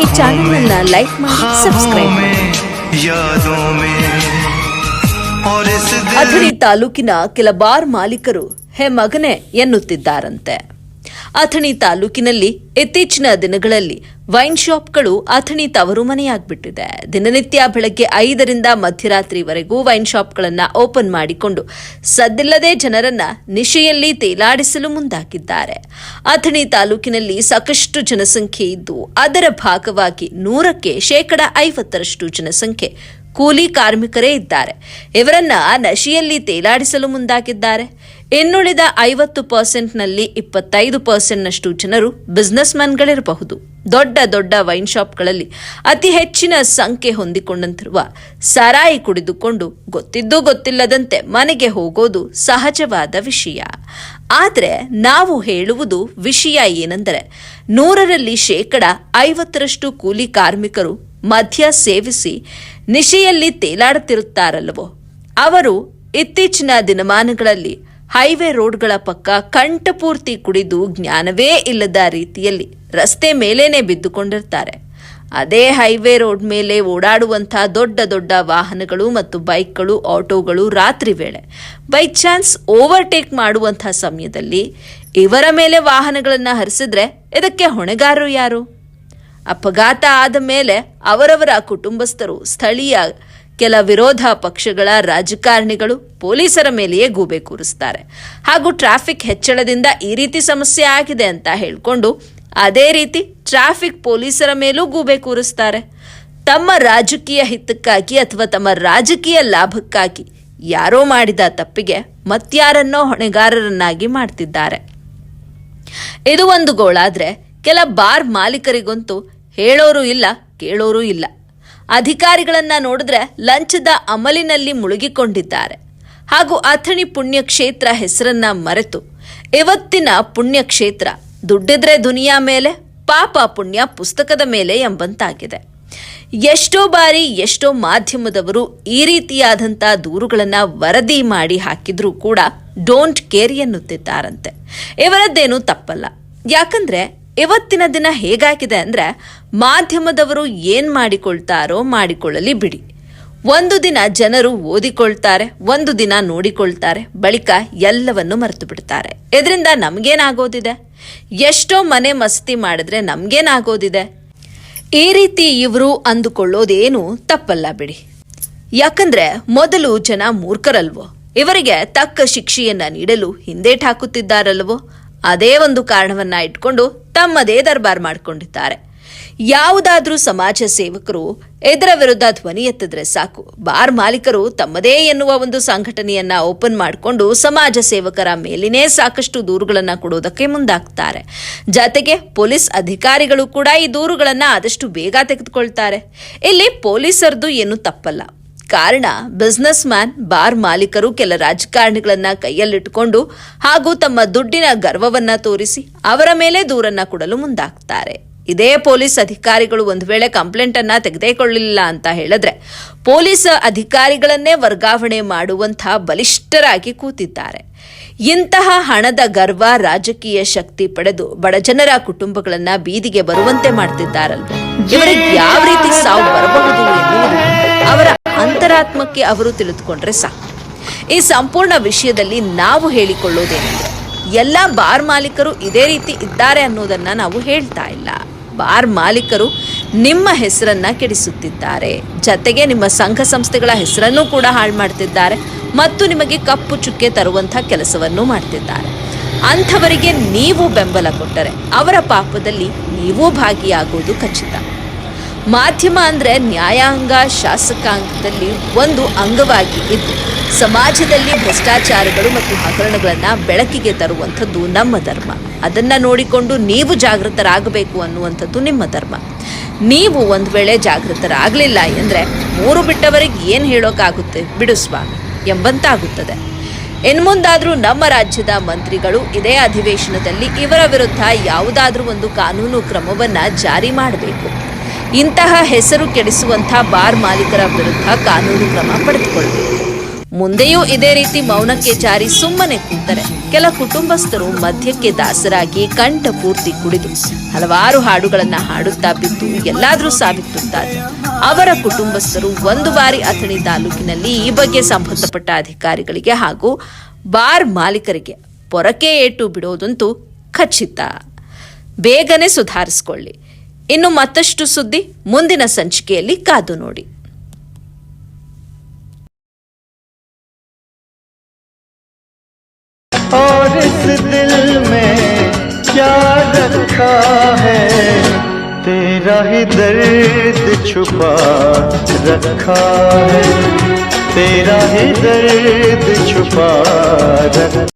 ಈ ಚಾನೆಲ್ ಅನ್ನ ಲೈಕ್ ಮಾಡಿ ಸಬ್ಸ್ಕ್ರೈಬ್ ಮಾಡಿ. ಅಥಣಿ ತಾಲೂಕಿನ ಕೆಲ ಬಾರ್ ಮಾಲೀಕರು ಹೇ ಮಗನೆ ಎನ್ನುತ್ತಿದ್ದಾರಂತೆ. ಅಥಣಿ ತಾಲೂಕಿನಲ್ಲಿ ಇತ್ತೀಚಿನ ದಿನಗಳಲ್ಲಿ ವೈನ್ ಶಾಪ್ಗಳು ಅಥಣಿ ತವರು ಮನೆಯಾಗ್ಬಿಟ್ಟಿದೆ. ದಿನನಿತ್ಯ ಬೆಳಗ್ಗೆ 5ರಿಂದ ಮಧ್ಯರಾತ್ರಿವರೆಗೂ ವೈನ್ ಶಾಪ್ಗಳನ್ನ ಓಪನ್ ಮಾಡಿಕೊಂಡು ಸದ್ದಿಲ್ಲದೆ ಜನರನ್ನ ನಿಶೆಯಲ್ಲಿ ತೇಲಾಡಿಸಲು ಮುಂದಾಗಿದ್ದಾರೆ. ಅಥಣಿ ತಾಲೂಕಿನಲ್ಲಿ ಸಾಕಷ್ಟು ಜನಸಂಖ್ಯೆ ಇದ್ದು ಅದರ ಭಾಗವಾಗಿ 100ಕ್ಕೆ 50% ಜನಸಂಖ್ಯೆ ಕೂಲಿ ಕಾರ್ಮಿಕರೇ ಇದ್ದಾರೆ. ಇವರನ್ನ ನಶೆಯಲ್ಲಿ ತೇಲಾಡಿಸಲು ಮುಂದಾಗಿದ್ದಾರೆ. ಇನ್ನುಳಿದ 50%ನಲ್ಲಿ 25%ನಷ್ಟು ಜನರು ಬಿಸಿನೆಸ್ ಮ್ಯಾನ್ಗಳಿರಬಹುದು. ದೊಡ್ಡ ದೊಡ್ಡ ವೈನ್ ಶಾಪ್ಗಳಲ್ಲಿ ಅತಿ ಹೆಚ್ಚಿನ ಸಂಖ್ಯೆ ಹೊಂದಿಕೊಂಡಂತಿರುವ ಸಾರಾಯಿ ಕುಡಿದುಕೊಂಡು ಗೊತ್ತಿದ್ದೂ ಗೊತ್ತಿಲ್ಲದಂತೆ ಮನೆಗೆ ಹೋಗೋದು ಸಹಜವಾದ ವಿಷಯ. ಆದರೆ ನಾವು ಹೇಳುವುದು ವಿಷಯ ಏನೆಂದರೆ 100ರಲ್ಲಿ 50% ಕೂಲಿ ಕಾರ್ಮಿಕರು ಮದ್ಯ ಸೇವಿಸಿ ನಿಶೆಯಲ್ಲಿ ತೇಲಾಡುತ್ತಿರುತ್ತಾರಲ್ಲವೋ, ಅವರು ಇತ್ತೀಚಿನ ದಿನಮಾನಗಳಲ್ಲಿ ಹೈವೇ ರೋಡ್ಗಳ ಪಕ್ಕ ಕಂಠಪೂರ್ತಿ ಕುಡಿದು ಜ್ಞಾನವೇ ಇಲ್ಲದ ರೀತಿಯಲ್ಲಿ ರಸ್ತೆ ಮೇಲೇನೆ ಬಿದ್ದುಕೊಂಡಿರ್ತಾರೆ. ಅದೇ ಹೈವೇ ರೋಡ್ ಮೇಲೆ ಓಡಾಡುವಂತಹ ದೊಡ್ಡ ದೊಡ್ಡ ವಾಹನಗಳು ಮತ್ತು ಬೈಕ್ಗಳು, ಆಟೋಗಳು ರಾತ್ರಿ ವೇಳೆ ಬೈ ಚಾನ್ಸ್ ಓವರ್ಟೇಕ್ ಮಾಡುವಂತಹ ಸಮಯದಲ್ಲಿ ಇವರ ಮೇಲೆ ವಾಹನಗಳನ್ನು ಹರಿಸಿದ್ರೆ ಇದಕ್ಕೆ ಹೊಣೆಗಾರರು ಯಾರು? ಅಪಘಾತ ಆದ ಮೇಲೆ ಅವರವರ ಕುಟುಂಬಸ್ಥರು, ಸ್ಥಳೀಯ ಕೆಲ ವಿರೋಧ ಪಕ್ಷಗಳ ರಾಜಕಾರಣಿಗಳು ಪೊಲೀಸರ ಮೇಲೆಯೇ ಗೂಬೆ ಕೂರಿಸ್ತಾರೆ. ಹಾಗೂ ಟ್ರಾಫಿಕ್ ಹೆಚ್ಚಳದಿಂದ ಈ ರೀತಿ ಸಮಸ್ಯೆ ಆಗಿದೆ ಅಂತ ಹೇಳ್ಕೊಂಡು ಅದೇ ರೀತಿ ಟ್ರಾಫಿಕ್ ಪೊಲೀಸರ ಮೇಲೂ ಗೂಬೆ ಕೂರಿಸ್ತಾರೆ. ತಮ್ಮ ರಾಜಕೀಯ ಹಿತಕ್ಕಾಗಿ ಅಥವಾ ತಮ್ಮ ರಾಜಕೀಯ ಲಾಭಕ್ಕಾಗಿ ಯಾರೋ ಮಾಡಿದ ತಪ್ಪಿಗೆ ಮತ್ಯಾರನ್ನೋ ಹೊಣೆಗಾರರನ್ನಾಗಿ ಮಾಡ್ತಿದ್ದಾರೆ. ಇದು ಒಂದು ಗೋಳಾದ್ರೆ, ಕೆಲ ಬಾರ್ ಮಾಲೀಕರಿಗಂತೂ ಹೇಳೋರು ಇಲ್ಲ, ಕೇಳೋರು ಇಲ್ಲ. ಅಧಿಕಾರಿಗಳನ್ನ ನೋಡಿದ್ರೆ ಲಂಚದ ಅಮಲಿನಲ್ಲಿ ಮುಳುಗಿಕೊಂಡಿದ್ದಾರೆ. ಹಾಗೂ ಅಥಣಿ ಪುಣ್ಯಕ್ಷೇತ್ರ ಹೆಸರನ್ನ ಮರೆತು ಇವತ್ತಿನ ಪುಣ್ಯಕ್ಷೇತ್ರ ದುಡ್ಡಿದ್ರೆ ದುನಿಯಾ ಮೇಲೆ, ಪಾಪ ಪುಣ್ಯ ಪುಸ್ತಕದ ಮೇಲೆ ಎಂಬಂತಾಗಿದೆ. ಎಷ್ಟೋ ಬಾರಿ ಎಷ್ಟೋ ಮಾಧ್ಯಮದವರು ಈ ರೀತಿಯಾದಂಥ ದೂರುಗಳನ್ನು ವರದಿ ಮಾಡಿ ಹಾಕಿದ್ರೂ ಕೂಡ ಡೋಂಟ್ ಕೇರ್ ಎನ್ನುತ್ತಿದ್ದಾರಂತೆ. ಇವರದ್ದೇನೂ ತಪ್ಪಲ್ಲ. ಯಾಕಂದ್ರೆ ಇವತ್ತಿನ ದಿನ ಹೇಗಾಗಿದೆ ಅಂದ್ರೆ, ಮಾಧ್ಯಮದವರು ಏನ್ ಮಾಡಿಕೊಳ್ತಾರೋ ಮಾಡಿಕೊಳ್ಳಲಿ ಬಿಡಿ. ಒಂದು ದಿನ ಜನರು ಓದಿಕೊಳ್ತಾರೆ, ಒಂದು ದಿನ ನೋಡಿಕೊಳ್ತಾರೆ, ಬಳಿಕ ಎಲ್ಲವನ್ನು ಮರೆತು ಬಿಡ್ತಾರೆ. ಇದರಿಂದ ನಮ್ಗೇನಾಗೋದಿದೆ? ಎಷ್ಟೋ ಮನೆ ಮಸ್ತಿ ಮಾಡಿದ್ರೆ ನಮ್ಗೇನಾಗೋದಿದೆ? ಈ ರೀತಿ ಇವರು ಅಂದುಕೊಳ್ಳೋದೇನು ತಪ್ಪಲ್ಲ ಬಿಡಿ. ಯಾಕಂದ್ರೆ ಮೊದಲು ಜನ ಮೂರ್ಖರಲ್ವೋ, ಇವರಿಗೆ ತಕ್ಕ ಶಿಕ್ಷೆಯನ್ನ ನೀಡಲು ಹಿಂದೇಟಾಕುತ್ತಿದ್ದಾರಲ್ವೋ, ಅದೇ ಒಂದು ಕಾರಣವನ್ನ ಇಟ್ಕೊಂಡು ತಮ್ಮದೇ ದರ್ಬಾರ್ ಮಾಡಿಕೊಂಡಿದ್ದಾರೆ. ಯಾವುದಾದ್ರೂ ಸಮಾಜ ಸೇವಕರು ಇದರ ವಿರುದ್ಧ ಧ್ವನಿ ಎತ್ತಿದ್ರೆ ಸಾಕು, ಬಾರ್ ಮಾಲೀಕರು ತಮ್ಮದೇ ಎನ್ನುವ ಒಂದು ಸಂಘಟನೆಯನ್ನ ಓಪನ್ ಮಾಡಿಕೊಂಡು ಸಮಾಜ ಸೇವಕರ ಮೇಲಿನೇ ಸಾಕಷ್ಟು ದೂರುಗಳನ್ನ ಕೊಡೋದಕ್ಕೆ ಮುಂದಾಗ್ತಾರೆ. ಜತೆಗೆ ಪೊಲೀಸ್ ಅಧಿಕಾರಿಗಳು ಕೂಡ ಈ ದೂರುಗಳನ್ನ ಆದಷ್ಟು ಬೇಗ ತೆಗೆದುಕೊಳ್ತಾರೆ. ಇಲ್ಲಿ ಪೊಲೀಸರದು ಏನು ತಪ್ಪಲ್ಲ. ಕಾರಣ, ಬಿಸ್ನೆಸ್ ಮ್ಯಾನ್, ಬಾರ್ ಮಾಲೀಕರು ಕೆಲ ರಾಜಕಾರಣಿಗಳನ್ನ ಕೈಯಲ್ಲಿಟ್ಟುಕೊಂಡು ಹಾಗೂ ತಮ್ಮ ದುಡ್ಡಿನ ಗರ್ವವನ್ನ ತೋರಿಸಿ ಅವರ ಮೇಲೆ ದೂರನ್ನ ಕೊಡಲು ಮುಂದಾಗ್ತಾರೆ. ಇದೇ ಪೊಲೀಸ್ ಅಧಿಕಾರಿಗಳು ಒಂದು ವೇಳೆ ಕಂಪ್ಲೇಂಟ್ ಅನ್ನ ತೆಗೆದುಕೊಳ್ಳಲಿಲ್ಲ ಅಂತ ಹೇಳಿದ್ರೆ ಪೊಲೀಸ್ ಅಧಿಕಾರಿಗಳನ್ನೇ ವರ್ಗಾವಣೆ ಮಾಡುವಂತಹ ಬಲಿಷ್ಠರಾಗಿ ಕೂತಿದ್ದಾರೆ. ಇಂತಹ ಹಣದ ಗರ್ವ, ರಾಜಕೀಯ ಶಕ್ತಿ ಪಡೆದು ಬಡಜನರ ಕುಟುಂಬಗಳನ್ನ ಬೀದಿಗೆ ಬರುವಂತೆ ಮಾಡ್ತಿದ್ದಾರಲ್ವ, ಇವರಿಗೆ ಯಾವ ರೀತಿ ಸಾವು ಬರಬಹುದು ಎನ್ನುವುದು ಅವರ ಅಂತರಾತ್ಮಕ್ಕೆ ಅವರು ತಿಳಿದುಕೊಂಡ್ರೆ ಸಾಕು. ಈ ಸಂಪೂರ್ಣ ವಿಷಯದಲ್ಲಿ ನಾವು ಹೇಳಿಕೊಳ್ಳೋದೇನೆಂದ್ರೆ, ಎಲ್ಲ ಬಾರ್ ಮಾಲೀಕರು ಇದೇ ರೀತಿ ಇದ್ದಾರೆ ಅನ್ನೋದನ್ನ ನಾವು ಹೇಳ್ತಾ ಇಲ್ಲ. ಬಾರ್ ಮಾಲೀಕರು ನಿಮ್ಮ ಹೆಸರನ್ನ ಕೆಡಿಸುತ್ತಿದ್ದಾರೆ, ಜತೆಗೆ ನಿಮ್ಮ ಸಂಘ ಸಂಸ್ಥೆಗಳ ಹೆಸರನ್ನು ಕೂಡ ಹಾಳು ಮಾಡ್ತಿದ್ದಾರೆ ಮತ್ತು ನಿಮಗೆ ಕಪ್ಪು ಚುಕ್ಕೆ ತರುವಂತಹ ಕೆಲಸವನ್ನು ಮಾಡ್ತಿದ್ದಾರೆ. ಅಂಥವರಿಗೆ ನೀವು ಬೆಂಬಲ ಕೊಟ್ಟರೆ ಅವರ ಪಾಪದಲ್ಲಿ ನೀವೂ ಭಾಗಿಯಾಗೋದು ಖಚಿತ. ಮಾಧ್ಯಮ ಅಂದ್ರೆ ನ್ಯಾಯಾಂಗ, ಶಾಸಕಾಂಗದಲ್ಲಿ ಒಂದು ಅಂಗವಾಗಿ ಇದ್ದು ಸಮಾಜದಲ್ಲಿ ಭ್ರಷ್ಟಾಚಾರಗಳು ಮತ್ತು ಹಗರಣಗಳನ್ನ ಬೆಳಕಿಗೆ ತರುವಂಥದ್ದು ನಮ್ಮ ಧರ್ಮ. ಅದನ್ನ ನೋಡಿಕೊಂಡು ನೀವು ಜಾಗೃತರಾಗಬೇಕು ಅನ್ನುವಂಥದ್ದು ನಿಮ್ಮ ಧರ್ಮ. ನೀವು ಒಂದು ವೇಳೆ ಜಾಗೃತರಾಗಲಿಲ್ಲ ಎಂದ್ರೆ 3 ಬಿಟ್ಟವರಿಗೆ ಏನು ಹೇಳೋಕ್ಕಾಗುತ್ತೆ, ಬಿಡು ಸ್ವಾಮಿ ಎಂಬಂತಾಗುತ್ತದೆ. ಇನ್ಮುಂದಾದ್ರೂ ನಮ್ಮ ರಾಜ್ಯದ ಮಂತ್ರಿಗಳು ಇದೇ ಅಧಿವೇಶನದಲ್ಲಿ ಇವರ ವಿರುದ್ಧ ಯಾವುದಾದ್ರೂ ಒಂದು ಕಾನೂನು ಕ್ರಮವನ್ನ ಜಾರಿ ಮಾಡಬೇಕು. ಇಂತಹ ಹೆಸರು ಕೆಡಿಸುವಂತಹ ಬಾರ್ ಮಾಲೀಕರ ವಿರುದ್ಧ ಕಾನೂನು ಕ್ರಮ ಪಡೆದುಕೊಳ್ಳಬೇಕು. ಮುಂದೆಯೂ ಇದೇ ರೀತಿ ಮೌನಕ್ಕೆ ಜಾರಿ ಸುಮ್ಮನೆ ಕೂತರೆ ಕೆಲ ಕುಟುಂಬಸ್ಥರು ಮದ್ಯಕ್ಕೆ ದಾಸರಾಗಿ ಕಂಠ ಪೂರ್ತಿ ಕುಡಿದು ಹಲವಾರು ಹಾಡುಗಳನ್ನ ಹಾಡುತ್ತಾ ಬಿದ್ದು ಎಲ್ಲಾದ್ರೂ ಸಾವಿತ್ತುತ್ತಾರೆ. ಅವರ ಕುಟುಂಬಸ್ಥರು ಒಂದು ಬಾರಿ ಅಥಣಿ ತಾಲೂಕಿನಲ್ಲಿ ಈ ಬಗ್ಗೆ ಸಂಬಂಧಪಟ್ಟ ಅಧಿಕಾರಿಗಳಿಗೆ ಹಾಗೂ ಬಾರ್ ಮಾಲೀಕರಿಗೆ ಪೊರಕೆ ಏಟು ಬಿಡೋದಂತೂ ಖಚಿತ. ಬೇಗನೆ ಸುಧಾರಿಸಿಕೊಳ್ಳಿ. ಇನ್ನು ಮತ್ತಷ್ಟು ಸುದ್ದಿ ಮುಂದಿನ ಸಂಚಿಕೆಯಲ್ಲಿ ಕಾದು ನೋಡಿ. और इस दिल में क्या रखा है, तेरा ही दर्द छुपा रखा है, तेरा ही दर्द छुपा रखा